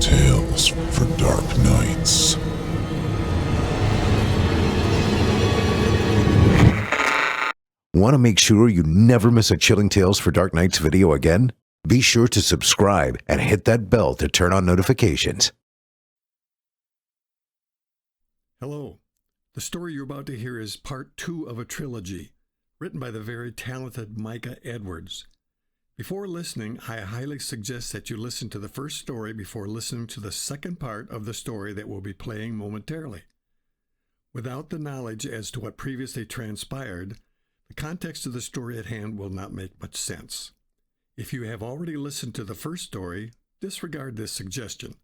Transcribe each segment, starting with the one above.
Chilling tales for dark nights. Want to make sure you never miss a Chilling Tales for Dark Nights video again? Be sure to subscribe and hit that bell to turn on notifications. Hello. The story you're about to hear is part 2 of a trilogy, written by the very talented Micah Edwards. Before listening, I highly suggest that you listen to the first story before listening to the second part of the story that will be playing momentarily. Without the knowledge as to what previously transpired, the context of the story at hand will not make much sense. If you have already listened to the first story, disregard this suggestion.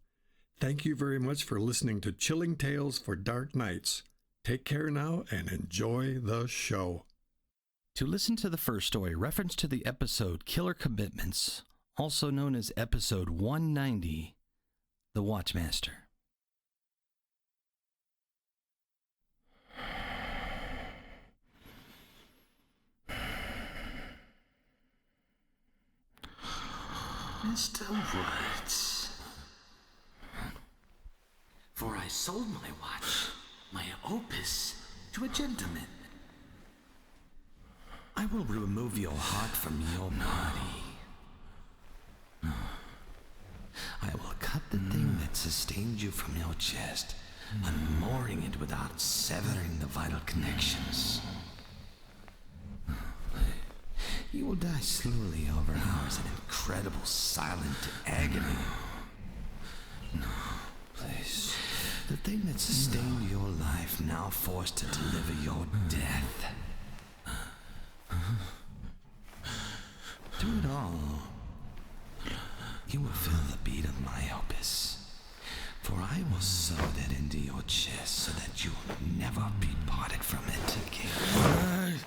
Thank you very much for listening to Chilling Tales for Dark Nights. Take care now and enjoy the show. To listen to the first story, reference to the episode Killer Commitments, also known as episode 190, The Watchmaster. Mr. Woods, for I sold my watch, my opus, to a gentleman. I will remove your heart from your body. I will cut the thing that sustained you from your chest, unmooring it without severing the vital connections. You will die slowly over hours in incredible silent agony. No, please. The thing that sustained your life, now forced to deliver your death. Through it all, you will feel the beat of my opus. For I will sew that into your chest so that you will never be parted from it again.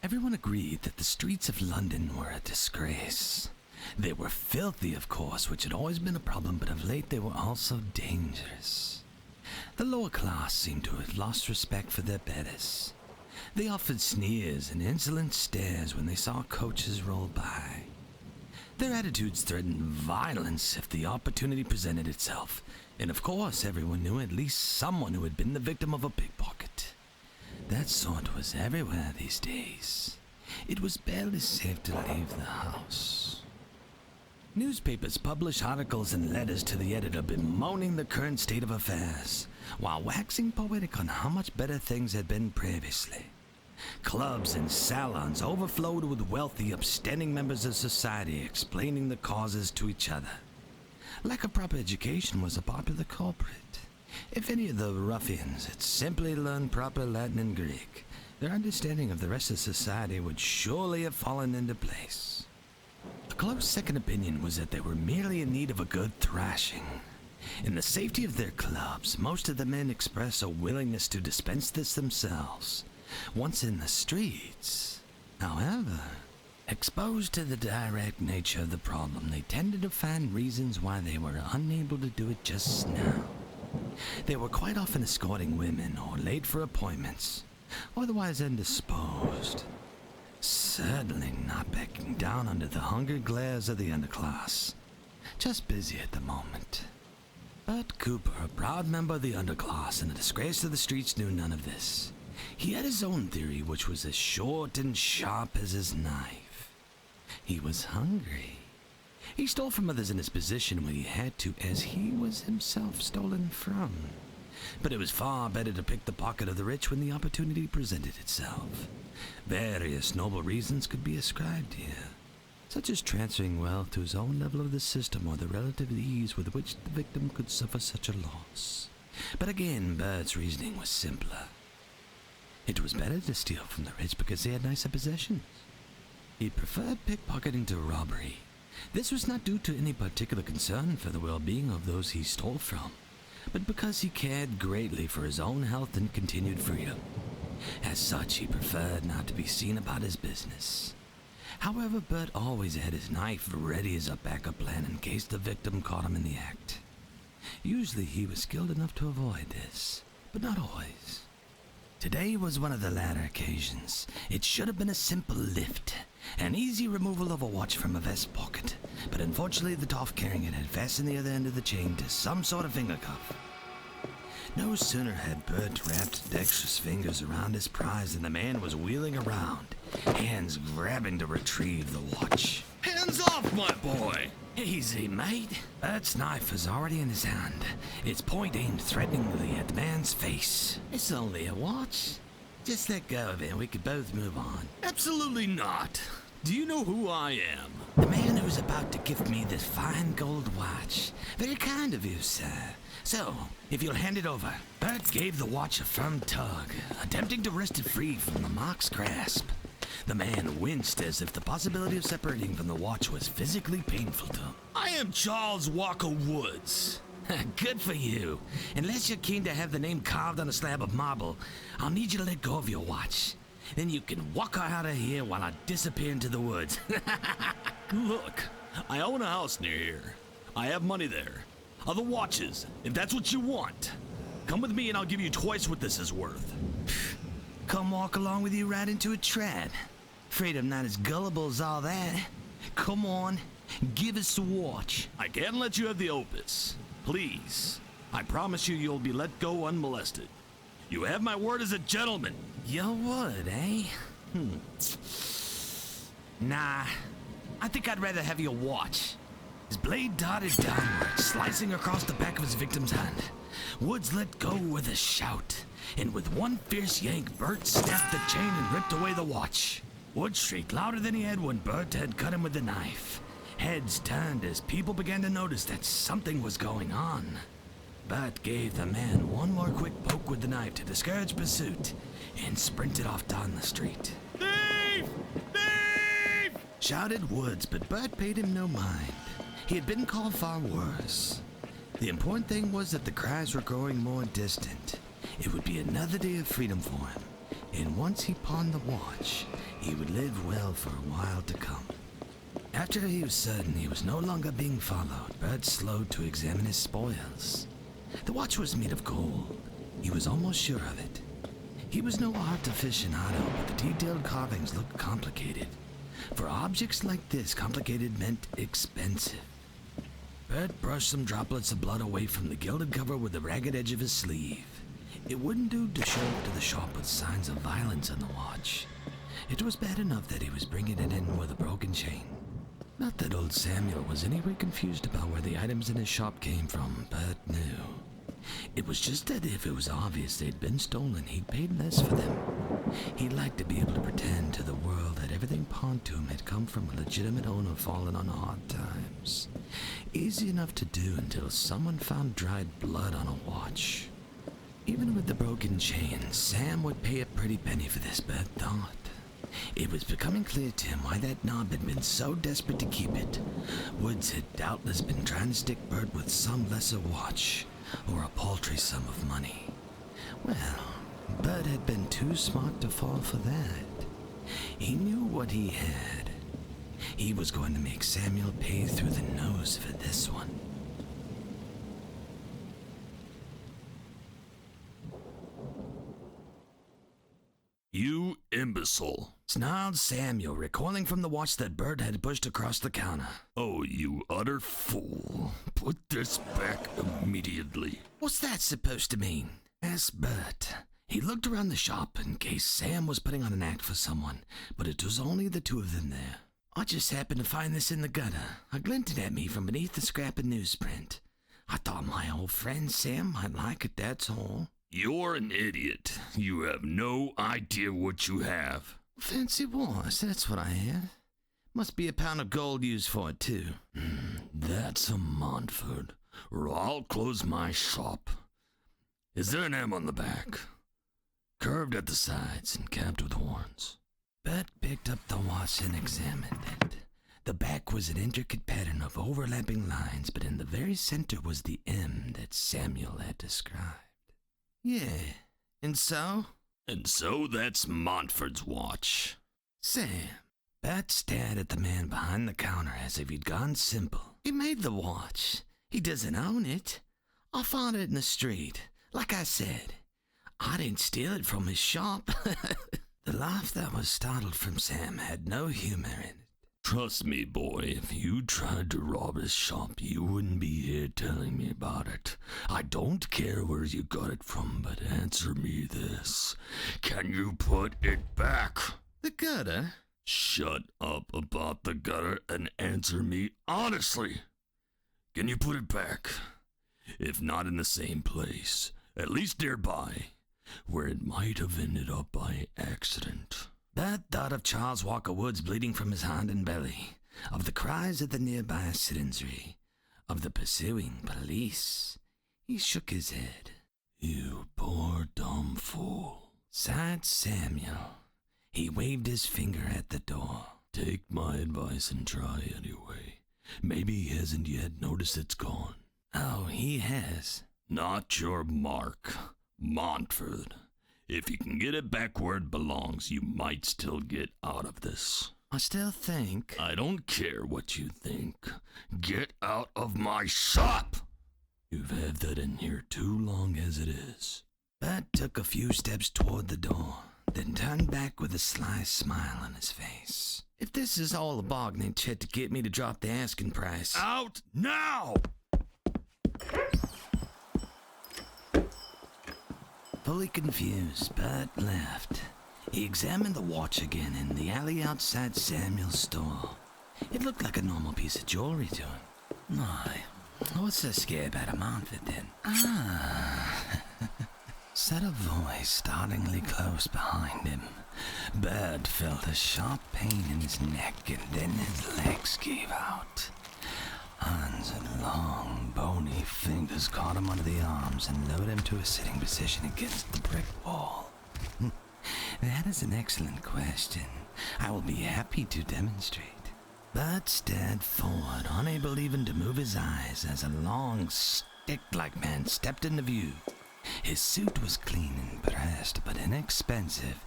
Everyone agreed that the streets of London were a disgrace. They were filthy, of course, which had always been a problem, but of late they were also dangerous. The lower class seemed to have lost respect for their betters. They offered sneers and insolent stares when they saw coaches roll by. Their attitudes threatened violence if the opportunity presented itself, and of course everyone knew at least someone who had been the victim of a pickpocket. That sort was everywhere these days. It was barely safe to leave the house. Newspapers published articles and letters to the editor bemoaning the current state of affairs, while waxing poetic on how much better things had been previously. Clubs and salons overflowed with wealthy, upstanding members of society explaining the causes to each other. Lack of proper education was a popular culprit. If any of the ruffians had simply learned proper Latin and Greek, their understanding of the rest of society would surely have fallen into place. close second opinion was that they were merely in need of a good thrashing. In the safety of their clubs, most of the men expressed a willingness to dispense this themselves, once in the streets. However, exposed to the direct nature of the problem, they tended to find reasons why they were unable to do it just now. They were quite often escorting women or late for appointments, or otherwise indisposed. Certainly not backing down under the hunger glares of the underclass. Just busy at the moment. But Cooper, a proud member of the underclass and a disgrace to the streets, knew none of this. He had his own theory, which was as short and sharp as his knife. He was hungry. He stole from others in his position when he had to, as he was himself stolen from. But it was far better to pick the pocket of the rich when the opportunity presented itself. Various noble reasons could be ascribed here, such as transferring wealth to his own level of the system or the relative ease with which the victim could suffer such a loss. But again, Bert's reasoning was simpler. It was better to steal from the rich because they had nicer possessions. He preferred pickpocketing to robbery. This was not due to any particular concern for the well-being of those he stole from, but because he cared greatly for his own health and continued freedom. As such, he preferred not to be seen about his business. However, Bert always had his knife ready as a backup plan in case the victim caught him in the act. Usually he was skilled enough to avoid this, but not always. Today was one of the latter occasions. It should have been a simple lift, an easy removal of a watch from a vest pocket, but unfortunately the toff carrying it had fastened the other end of the chain to some sort of finger cuff. No sooner had Bert wrapped dexterous fingers around his prize than the man was wheeling around, hands grabbing to retrieve the watch. Hands off, my boy! Easy, mate. Bert's knife was already in his hand, its point aimed threateningly at the man's face. It's only a watch. Just let go of it and we could both move on. Absolutely not. Do you know who I am? The man who's about to gift me this fine gold watch. Very kind of you, sir. So, if you'll hand it over. Bert gave the watch a firm tug, attempting to wrest it free from the mark's grasp. The man winced as if the possibility of separating from the watch was physically painful to him. I am Charles Walker Woods. Good for you. Unless you're keen to have the name carved on a slab of marble, I'll need you to let go of your watch. Then you can walk out of here while I disappear into the woods. Look, I own a house near here. I have money there. Other watches, if that's what you want. Come with me and I'll give you twice what this is worth. Come walk along with you right into a trap. Afraid I'm not as gullible as all that. Come on, give us the watch. I can't let you have the opus. Please. I promise you you'll be let go unmolested. You have my word as a gentleman. Your word, eh? Nah, I think I'd rather have your watch. His blade darted downward, slicing across the back of his victim's hand. Woods let go with a shout, and with one fierce yank, Bert snapped the chain and ripped away the watch. Woods shrieked louder than he had when Bert had cut him with the knife. Heads turned as people began to notice that something was going on. Bert gave the man one more quick poke with the knife to discourage pursuit, and sprinted off down the street. Thief! Thief! Shouted Woods, but Bert paid him no mind. He had been called far worse. The important thing was that the cries were growing more distant. It would be another day of freedom for him, and once he pawned the watch, he would live well for a while to come. After he was certain he was no longer being followed, Bert slowed to examine his spoils. The watch was made of gold. He was almost sure of it. He was no art aficionado, but the detailed carvings looked complicated. For objects like this, complicated meant expensive. Bert brushed some droplets of blood away from the gilded cover with the ragged edge of his sleeve. It wouldn't do to show up to the shop with signs of violence on the watch. It was bad enough that he was bringing it in with a broken chain. Not that old Samuel was any way confused about where the items in his shop came from, Bert knew. It was just that if it was obvious they'd been stolen, he'd paid less for them. He'd like to be able to pretend to the world that everything pawned to him had come from a legitimate owner fallen on hard times. Easy enough to do until someone found dried blood on a watch. Even with the broken chain, Sam would pay a pretty penny for this, Bert thought. It was becoming clear to him why that knob had been so desperate to keep it. Woods had doubtless been trying to stick Bert with some lesser watch, or a paltry sum of money. Well, Bert had been too smart to fall for that. He knew what he had. He was going to make Samuel pay through the nose for this one. You imbecile. Snarled Samuel, recoiling from the watch that Bert had pushed across the counter. Oh, you utter fool. Put this back immediately. What's that supposed to mean? Asked Bert. He looked around the shop in case Sam was putting on an act for someone, but it was only the two of them there. I just happened to find this in the gutter. I glinted at me from beneath the scrap of newsprint. I thought my old friend Sam might like it, that's all. You're an idiot. You have no idea what you have. Fancy wars, that's what I have. Must be a pound of gold used for it, too. That's a Montford, or I'll close my shop. Is there an M on the back? Curved at the sides and capped with horns. Bert picked up the watch and examined it. The back was an intricate pattern of overlapping lines, but in the very center was the M that Samuel had described. Yeah, and so? And so that's Montford's watch. Sam. Bert stared at the man behind the counter as if he'd gone simple. He made the watch. He doesn't own it. I found it in the street. Like I said, I didn't steal it from his shop. The laugh that was startled from Sam had no humor in it. Trust me, boy, if you tried to rob his shop, you wouldn't be here telling me about it. I don't care where you got it from, but answer me this. Can you put it back? The gutter? Shut up about the gutter and answer me honestly. Can you put it back? If not in the same place, at least nearby, where it might have ended up by accident. Bert thought of Charles Walker Woods bleeding from his hand and belly, of the cries of the nearby citizenry, of the pursuing police. He shook his head. You poor dumb fool, sighed Samuel. He waved his finger at the door. Take my advice and try anyway. Maybe he hasn't yet noticed it's gone. Oh, he has. Not your mark, Montford. If you can get it back where it belongs, you might still get out of this. I still think... I don't care what you think. Get out of my shop! You've had that in here too long as it is. Bert took a few steps toward the door, then turned back with a sly smile on his face. If this is all a bargaining chit to get me to drop the asking price... Out now! Fully confused, Bert left. He examined the watch again in the alley outside Samuel's store. It looked like a normal piece of jewelry to him. Why, what's so scary about a Montford then? Said a voice startlingly close behind him. Bert felt a sharp pain in his neck and then his legs gave out. Hands and long, bony fingers caught him under the arms and lowered him to a sitting position against the brick wall. That is an excellent question. I will be happy to demonstrate. Bert stared forward, unable even to move his eyes as a long, stick-like man stepped into view. His suit was clean and pressed, but inexpensive.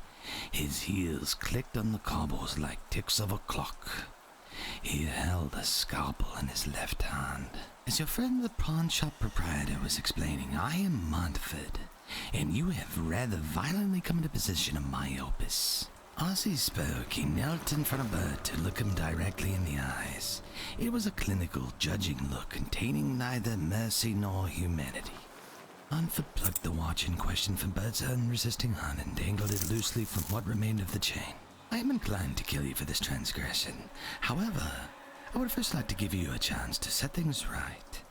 His heels clicked on the cobbles like ticks of a clock. He held a scalpel in his left hand. As your friend the pawn shop proprietor was explaining, I am Montford, and you have rather violently come into possession of my opus. As he spoke, he knelt in front of Bert to look him directly in the eyes. It was a clinical, judging look containing neither mercy nor humanity. Montford plucked the watch in question from Bert's unresisting hand and dangled it loosely from what remained of the chain. I am inclined to kill you for this transgression. However, I would first like to give you a chance to set things right.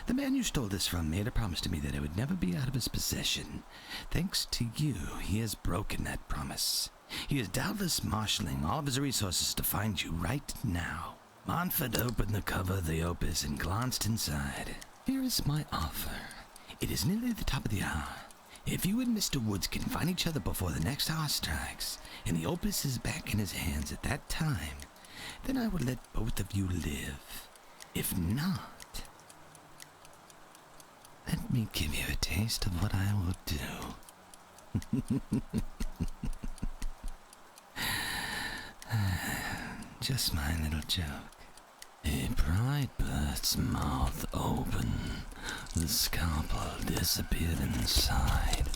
The man you stole this from made a promise to me that it would never be out of his possession. Thanks to you, he has broken that promise. He is doubtless marshalling all of his resources to find you right now. Montford opened the cover of the opus and glanced inside. Here is my offer. It is nearly the top of the hour. If you and Mr. Woods can find each other before the next hour strikes, and the opus is back in his hands at that time, then I will let both of you live. If not, let me give you a taste of what I will do. Just my little joke. He pried Bert's mouth open. The scalpel disappeared inside.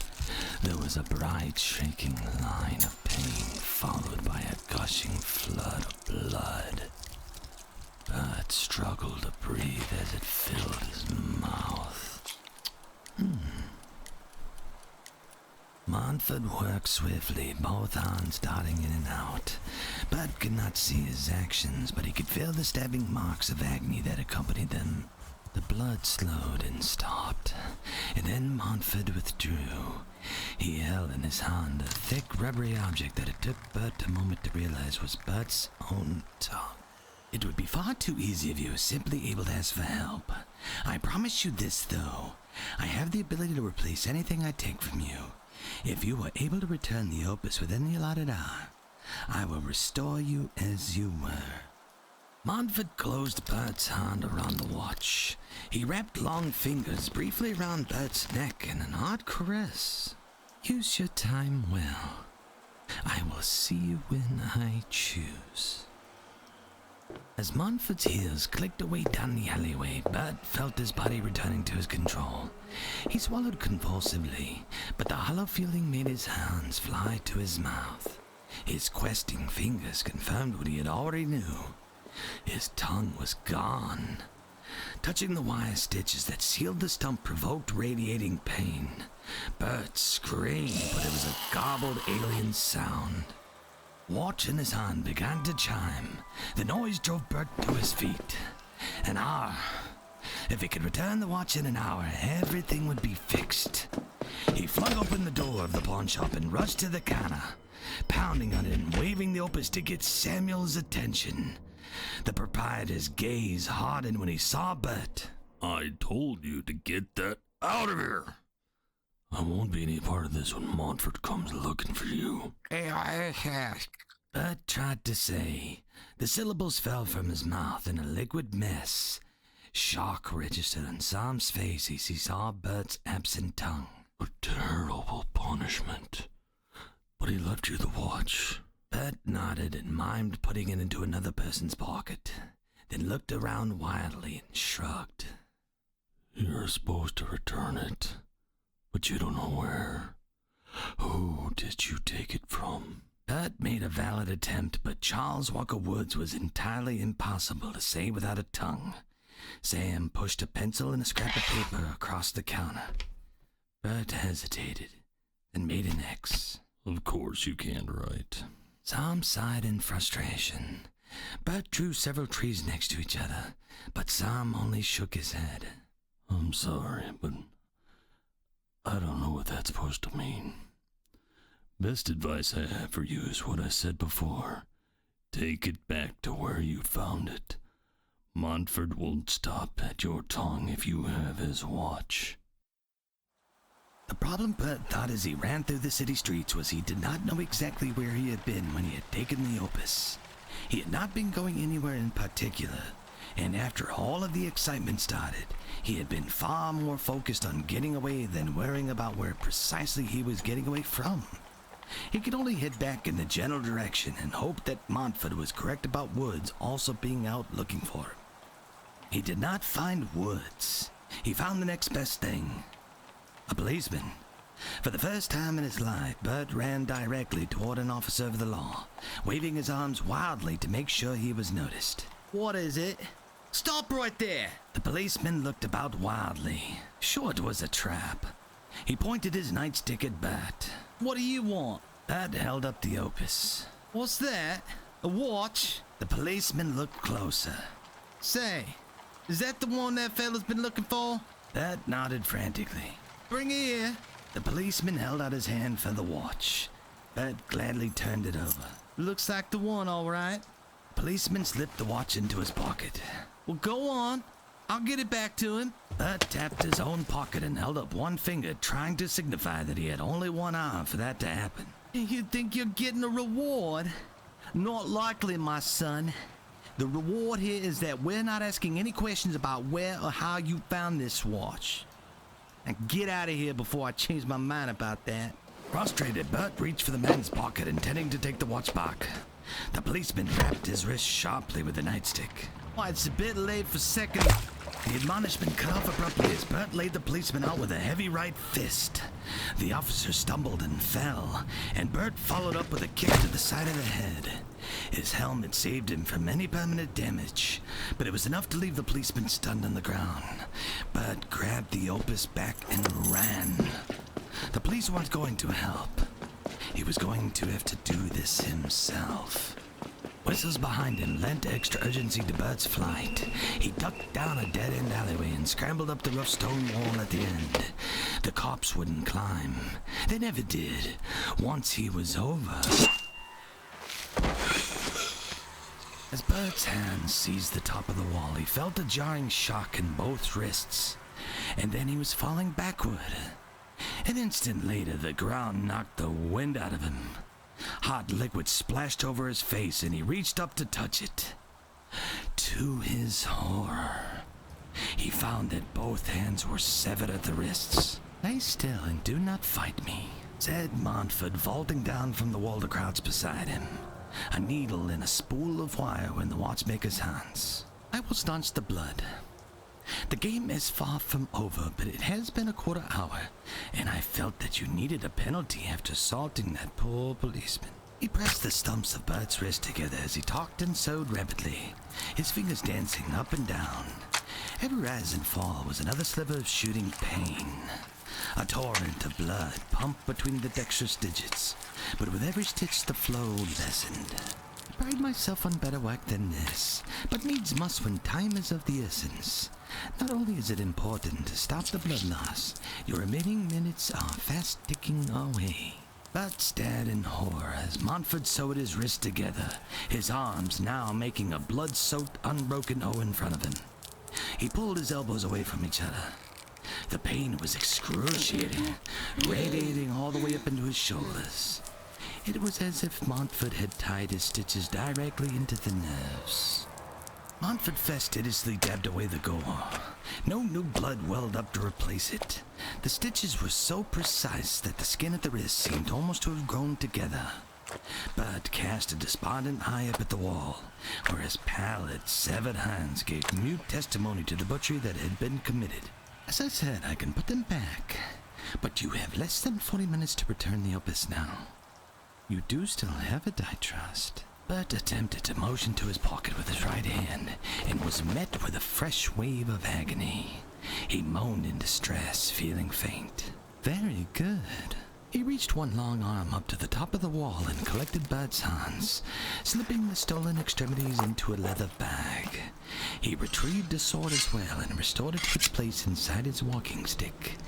There was a bright, shaking line of pain, followed by a gushing flood of blood. Bert struggled to breathe as it filled his mouth. Montford worked swiftly, both hands darting in and out. Bert could not see his actions, but he could feel the stabbing marks of agony that accompanied them. The blood slowed and stopped, and then Montford withdrew. He held in his hand a thick, rubbery object that it took Bert a moment to realize was Bert's own tongue. It would be far too easy if you were simply able to ask for help. I promise you this, though. I have the ability to replace anything I take from you. If you were able to return the opus within the allotted hour, I will restore you as you were. Montford closed Bert's hand around the watch. He wrapped long fingers briefly around Bert's neck in an odd caress. Use your time well. I will see you when I choose. As Montford's heels clicked away down the alleyway, Bert felt his body returning to his control. He swallowed convulsively, but the hollow feeling made his hands fly to his mouth. His questing fingers confirmed what he had already knew. His tongue was gone. Touching the wire stitches that sealed the stump provoked radiating pain. Bert screamed, but it was a garbled alien sound. Watch in his hand began to chime. The noise drove Bert to his feet. An hour. If he could return the watch in an hour, everything would be fixed. He flung open the door of the pawn shop and rushed to the counter, pounding on it and waving the opus to get Samuel's attention. The proprietor's gaze hardened when he saw Bert. I told you to get that out of here. I won't be any part of this when Montford comes looking for you. Bert tried to say. The syllables fell from his mouth in a liquid mess. Shock registered on Sam's face as he saw Bert's absent tongue. A terrible punishment. But he left you the watch. Bert nodded and mimed putting it into another person's pocket, then looked around wildly and shrugged. You're supposed to return it, but you don't know where. Who did you take it from? Bert made a valid attempt, but Charles Walker Woods was entirely impossible to say without a tongue. Sam pushed a pencil and a scrap of paper across the counter. Bert hesitated, then made an X. Of course you can't write. Sam sighed in frustration. Bert drew several trees next to each other, but Sam only shook his head. I'm sorry, but I don't know what that's supposed to mean. Best advice I have for you is what I said before. Take it back to where you found it. Montford won't stop at your tongue if you have his watch. The problem Bert thought as he ran through the city streets was he did not know exactly where he had been when he had taken the opus. He had not been going anywhere in particular, and after all of the excitement started, he had been far more focused on getting away than worrying about where precisely he was getting away from. He could only head back in the general direction and hope that Montford was correct about Woods also being out looking for him. He did not find Woods. He found the next best thing. A policeman. For the first time in his life, Bert ran directly toward an officer of the law, waving his arms wildly to make sure he was noticed. What is it? Stop right there! The policeman looked about wildly. Sure it was a trap. He pointed his nightstick at Bert. What do you want? Bert held up the opus. What's that? A watch? The policeman looked closer. Say, is that the one that fella's been looking for? Bert nodded frantically. Bring it here. The policeman held out his hand for the watch. Bert gladly turned it over. Looks like the one, all right. The policeman slipped the watch into his pocket. Well, go on. I'll get it back to him. Bert tapped his own pocket and held up one finger, trying to signify that he had only one arm for that to happen. You think you're getting a reward? Not likely, my son. The reward here is that we're not asking any questions about where or how you found this watch. Now get out of here before I change my mind about that. Frustrated, Bert reached for the man's pocket, intending to take the watch back. The policeman rapped his wrist sharply with a nightstick. Why, it's a bit late for second... The admonishment cut off abruptly as Bert laid the policeman out with a heavy right fist. The officer stumbled and fell, and Bert followed up with a kick to the side of the head. His helmet saved him from any permanent damage, but it was enough to leave the policeman stunned on the ground. Bert grabbed the opus back and ran. The police weren't going to help. He was going to have to do this himself. Whistles behind him lent extra urgency to Bert's flight. He ducked down a dead-end alleyway and scrambled up the rough stone wall at the end. The cops wouldn't climb. They never did. Once he was over... As Bert's hand seized the top of the wall, he felt a jarring shock in both wrists. And then he was falling backward. An instant later, the ground knocked the wind out of him. Hot liquid splashed over his face, and he reached up to touch it. To his horror, he found that both hands were severed at the wrists. "Lay still and do not fight me," said Montford, vaulting down from the wall to crouch beside him. A needle and a spool of wire were in the watchmaker's hands. "I will staunch the blood. The game is far from over, but it has been a quarter hour, and I felt that you needed a penalty after assaulting that poor policeman." He pressed the stumps of Bert's wrist together as he talked and sewed rapidly, his fingers dancing up and down. Every rise and fall was another sliver of shooting pain. A torrent of blood pumped between the dexterous digits, but with every stitch the flow lessened. I pride myself on better work than this, but needs must when time is of the essence. Not only is it important to stop the blood loss, your remaining minutes are fast ticking away. Bert stared in horror as Montford sewed his wrists together, his arms now making a blood-soaked, unbroken O in front of him. He pulled his elbows away from each other. The pain was excruciating, radiating all the way up into his shoulders. It was as if Montford had tied his stitches directly into the nerves. Montford fastidiously dabbed away the gore. No new blood welled up to replace it. The stitches were so precise that the skin at the wrist seemed almost to have grown together. Bert cast a despondent eye up at the wall, where his pallid, severed hands gave mute testimony to the butchery that had been committed. "As I said, I can put them back, but you have less than 40 minutes to return the opus now. You do still have it, I trust." Bert attempted to motion to his pocket with his right hand, and was met with a fresh wave of agony. He moaned in distress, feeling faint. "Very good." He reached one long arm up to the top of the wall and collected Bert's hands, slipping the stolen extremities into a leather bag. He retrieved the sword as well and restored it to its place inside his walking stick.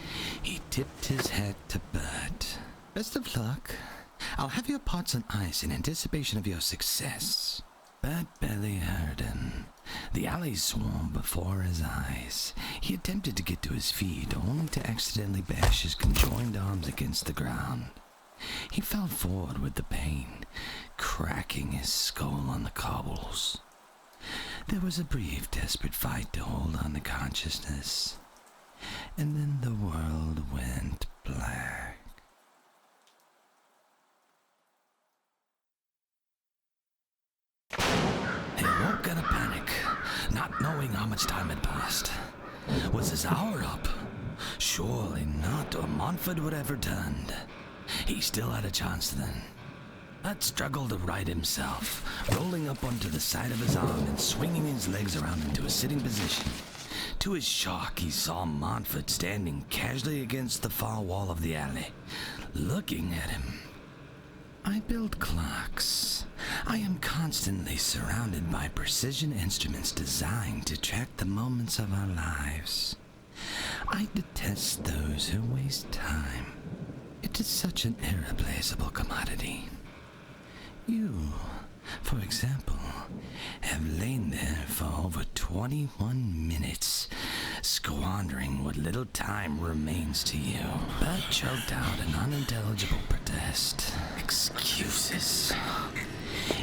He tipped his hat to Bert. "Best of luck. I'll have your pots on ice in anticipation of your success." Bert barely heard him. The alley swarmed before his eyes. He attempted to get to his feet, only to accidentally bash his conjoined arms against the ground. He fell forward with the pain, cracking his skull on the cobbles. There was a brief, desperate fight to hold on to consciousness, and then the world went black. He woke in a panic, not knowing how much time had passed. Was his hour up? Surely not, or Montford would have returned. He still had a chance then. Bert struggled to right himself, rolling up onto the side of his arm and swinging his legs around into a sitting position. To his shock, he saw Montford standing casually against the far wall of the alley, looking at him. "I build clocks. I am constantly surrounded by precision instruments designed to track the moments of our lives. I detest those who waste time. It is such an irreplaceable commodity. You, for example, have lain there for over 21 minutes, squandering what little time remains to you. Bert choked out an unintelligible protest. Excuses.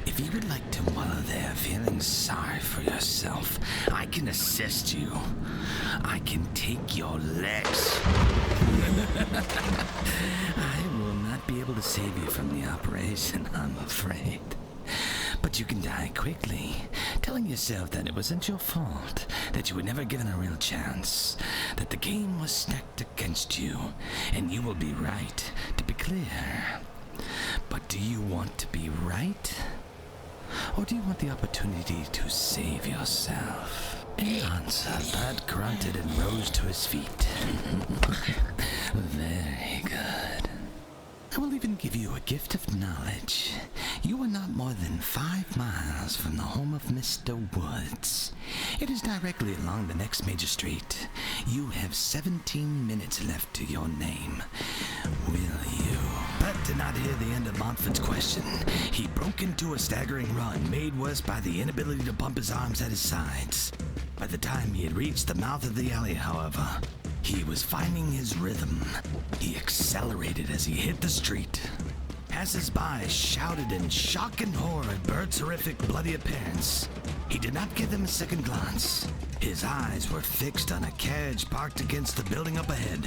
If you would like to wallow there feeling sorry for yourself, I can assist you. I can take your legs. I will not be able to save you from the operation, I'm afraid. But you can die quickly, telling yourself that it wasn't your fault, that you were never given a real chance, that the game was stacked against you, and you will be right, to be clear. But do you want to be right? Or do you want the opportunity to save yourself? In answer, Bud grunted and rose to his feet. Very good. I will even give you a gift of knowledge. You are not more than 5 miles from the home of Mr. Woods. It is directly along the next major street. You have 17 minutes left to your name. Will you? Bud did not hear the end of Montford's question. He broke into a staggering run, made worse by the inability to pump his arms at his sides. By the time he had reached the mouth of the alley, however, he was finding his rhythm. He accelerated as he hit the street. Passers-by shouted in shock and horror at Bert's horrific, bloody appearance. He did not give them a second glance. His eyes were fixed on a carriage parked against the building up ahead.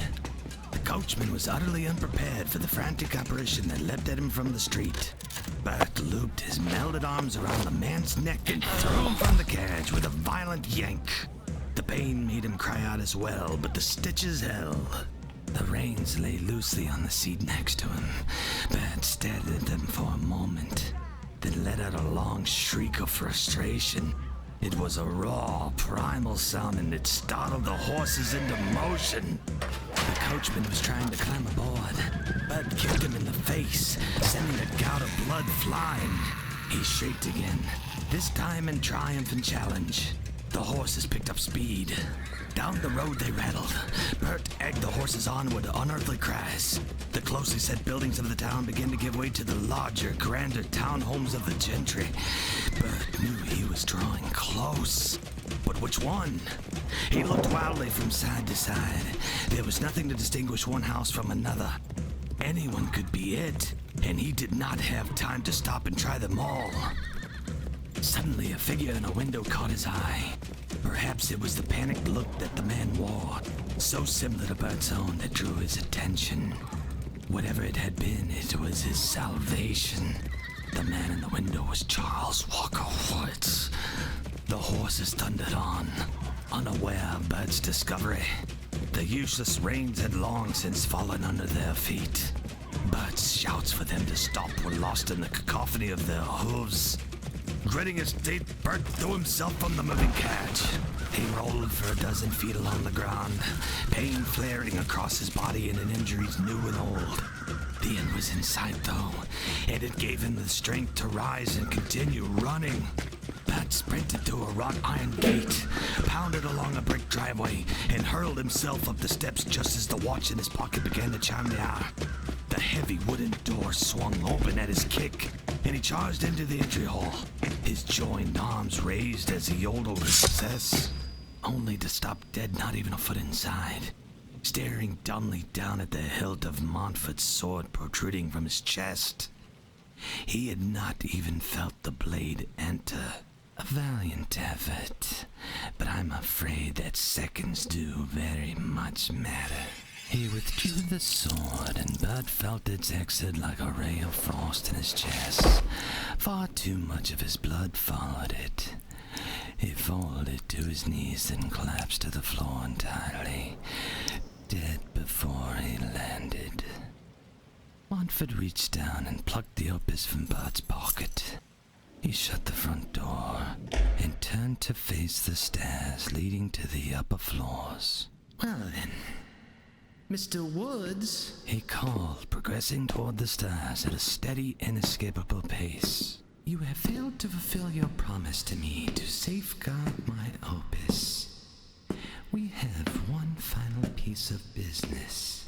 The coachman was utterly unprepared for the frantic apparition that leapt at him from the street. Bert looped his melted arms around the man's neck and threw him from the carriage with a violent yank. The pain made him cry out as well, but the stitches held. The reins lay loosely on the seat next to him. Bert stared at them for a moment, then let out a long shriek of frustration. It was a raw, primal sound, and it startled the horses into motion. The coachman was trying to climb aboard. Bud kicked him in the face, sending a gout of blood flying. He shrieked again, this time in triumph and challenge. The horses picked up speed. Down the road they rattled. Bert egged the horses on with unearthly cries. The closely set buildings of the town began to give way to the larger, grander townhomes of the gentry. Bert knew he was drawing close. But which one? He looked wildly from side to side. There was nothing to distinguish one house from another. Anyone could be it, and he did not have time to stop and try them all. Suddenly, a figure in a window caught his eye. Perhaps it was the panicked look that the man wore, so similar to Bert's own that drew his attention. Whatever it had been, it was his salvation. The man in the window was Charles Walker Woods. The horses thundered on, unaware of Bert's discovery. The useless reins had long since fallen under their feet. Bert's shouts for them to stop were lost in the cacophony of their hooves. Gritting his teeth, Bert threw himself from the moving carriage. He rolled for a dozen feet along the ground, pain flaring across his body in injuries new and old. The end was in sight, though, and it gave him the strength to rise and continue running. Bert sprinted to a wrought iron gate, pounded along a brick driveway, and hurled himself up the steps just as the watch in his pocket began to chime the hour. The heavy wooden door swung open at his kick, and he charged into the entry hall, his joined arms raised as he yodeled his success, only to stop dead not even a foot inside, staring dumbly down at the hilt of Montford's sword protruding from his chest. He had not even felt the blade enter. A valiant effort, but I'm afraid that seconds do very much matter. He withdrew the sword, and Bud felt its exit like a ray of frost in his chest. Far too much of his blood followed it. He folded to his knees and collapsed to the floor entirely, dead before he landed. Montford reached down and plucked the opus from Bud's pocket. He shut the front door and turned to face the stairs leading to the upper floors. Well then, Mr. Woods, he called, progressing toward the stairs at a steady, inescapable pace. You have failed to fulfill your promise to me to safeguard my opus. We have one final piece of business.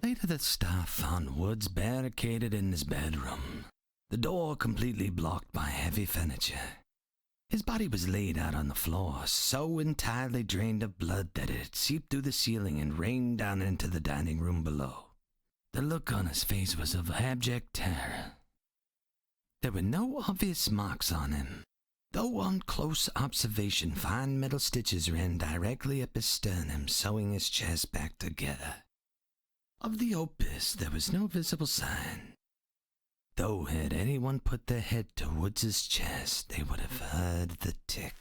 Later, the staff found Woods barricaded in his bedroom. the door completely blocked by heavy furniture. His body was laid out on the floor, so entirely drained of blood that it had seeped through the ceiling and rained down into the dining room below. The look on his face was of abject terror. There were no obvious marks on him, though on close observation fine metal stitches ran directly up his sternum, sewing his chest back together. Of the opus there was no visible sign, though had anyone put their head towards his chest, they would have heard the tick.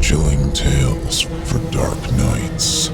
Chilling tales for dark nights.